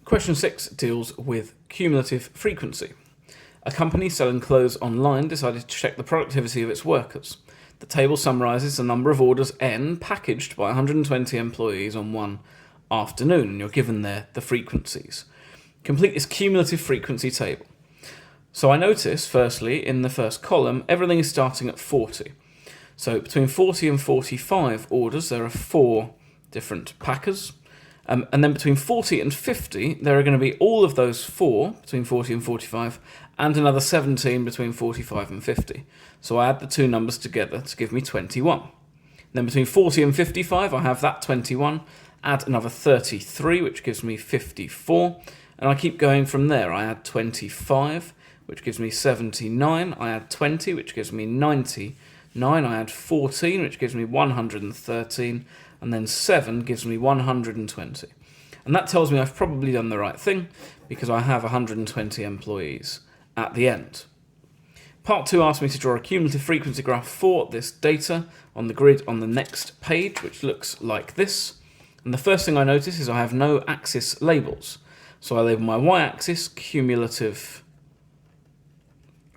Question 6 deals with cumulative frequency. A company selling clothes online decided to check the productivity of its workers. The table summarises the number of orders N packaged by 120 employees on one afternoon, and you're given there the frequencies. Complete this cumulative frequency table. So I notice, firstly, in the first column, everything is starting at 40. So between 40 and 45 orders, there are 4 different packers. And then between 40 and 50, there are going to be all of those 4, between 40 and 45, and another 17 between 45 and 50. So I add the two numbers together to give me 21. Then between 40 and 55, I have that 21, add another 33, which gives me 54, and I keep going from there. I add 25, which gives me 79, I add 20, which gives me 99, I add 14, which gives me 113, and then 7 gives me 120. And that tells me I've probably done the right thing, because I have 120 employees at the end. Part 2 asks me to draw a cumulative frequency graph for this data on the grid on the next page, which looks like this. And the first thing I notice is I have no axis labels. So I label my y-axis cumulative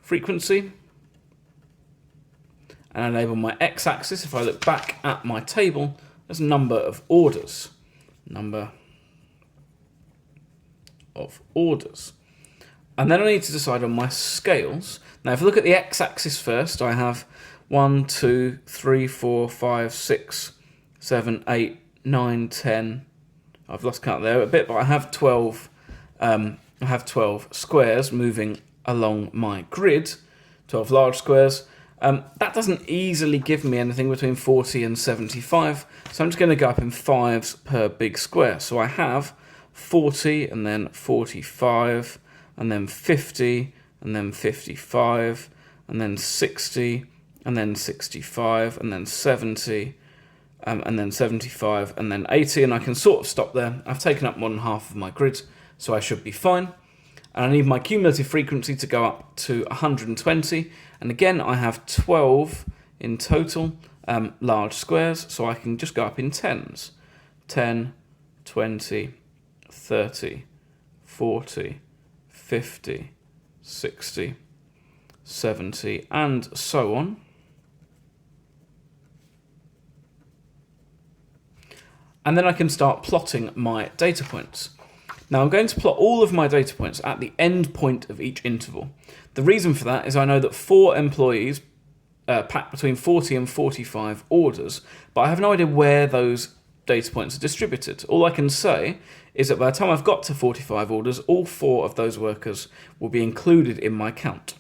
frequency, and I label my x-axis, if I look back at my table, as number of orders. Number of orders. And then I need to decide on my scales. Now, if I look at the x-axis first, I have 1, 2, 3, 4, 5, 6, 7, 8, 9, 10. I've lost count there a bit, but I have 12. I have 12 squares moving along my grid, 12 large squares. That doesn't easily give me anything between 40 and 75, so I'm just going to go up in 5s per big square. So I have 40, and then 45, and then 50, and then 55, and then 60, and then 65, and then 70, and then 75, and then 80, and I can sort of stop there. I've taken up more than half of my grid, so I should be fine. And I need my cumulative frequency to go up to 120. And again, I have 12 in total large squares, so I can just go up in 10s. 10, 20, 30, 40, 50, 60, 70, and so on. And then I can start plotting my data points. Now I'm going to plot all of my data points at the end point of each interval. The reason for that is I know that 4 employees pack between 40 and 45 orders, but I have no idea where those data points are distributed. All I can say is that by the time I've got to 45 orders, all 4 of those workers will be included in my count.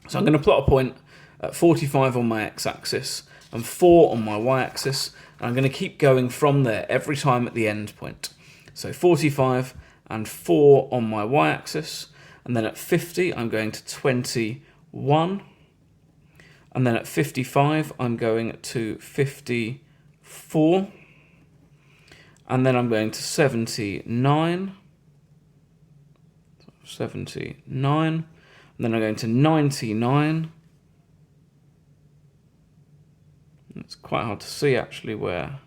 So I'm going to plot a point at 45 on my x-axis and 4 on my y-axis, and I'm going to keep going from there every time at the end point. So 45 and 4 on my y-axis, and then at 50 I'm going to 21, and then at 55 I'm going to 54, and then I'm going to 79, and then I'm going to 99. It's quite hard to see actually where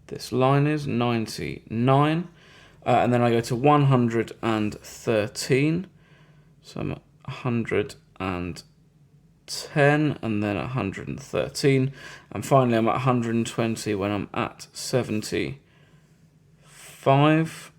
this line is, 99, and then I go to 113, so I'm at 110, and then 113, and finally I'm at 120 when I'm at 75.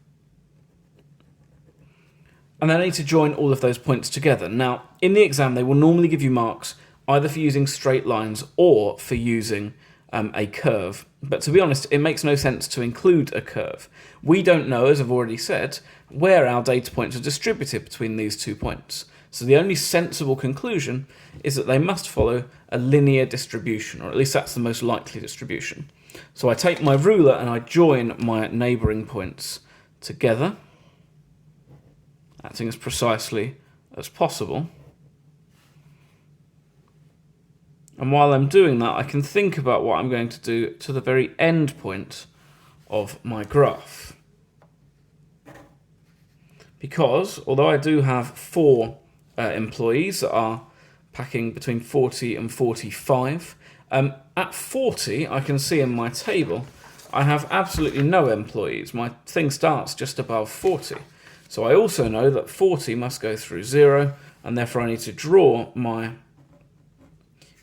And then I need to join all of those points together. Now, in the exam, they will normally give you marks either for using straight lines or for using a curve. But to be honest, it makes no sense to include a curve. We don't know, as I've already said, where our data points are distributed between these 2 points. So the only sensible conclusion is that they must follow a linear distribution, or at least that's the most likely distribution. So I take my ruler and I join my neighbouring points together, acting as precisely as possible. And while I'm doing that, I can think about what I'm going to do to the very end point of my graph. Because, although I do have 4 employees that are packing between 40 and 45, at 40, I can see in my table, I have absolutely no employees. My thing starts just above 40. So I also know that 40 must go through 0, and therefore I need to draw my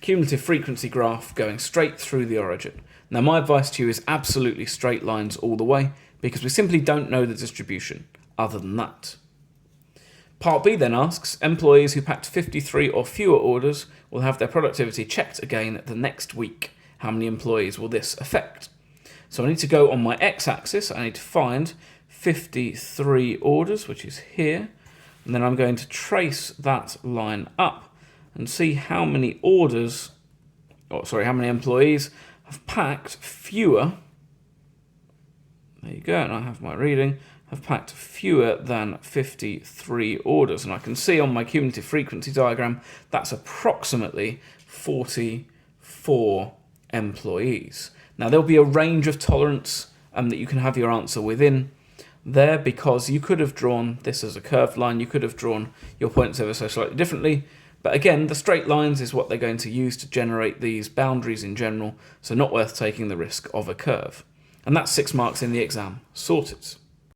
cumulative frequency graph going straight through the origin. Now my advice to you is absolutely straight lines all the way, because we simply don't know the distribution other than that. Part B then asks, employees who packed 53 or fewer orders will have their productivity checked again the next week. How many employees will this affect? So I need to go on my x-axis, I need to find 53 orders, which is here, and then I'm going to trace that line up and see how many how many employees have packed fewer. There you go, and I have my reading, have packed fewer than 53 orders. And I can see on my cumulative frequency diagram, that's approximately 44 employees. Now there'll be a range of tolerance that you can have your answer within there, because you could have drawn this as a curved line, you could have drawn your points ever so slightly differently. But again, the straight lines is what they're going to use to generate these boundaries in general, so not worth taking the risk of a curve. And that's 6 marks in the exam sorted.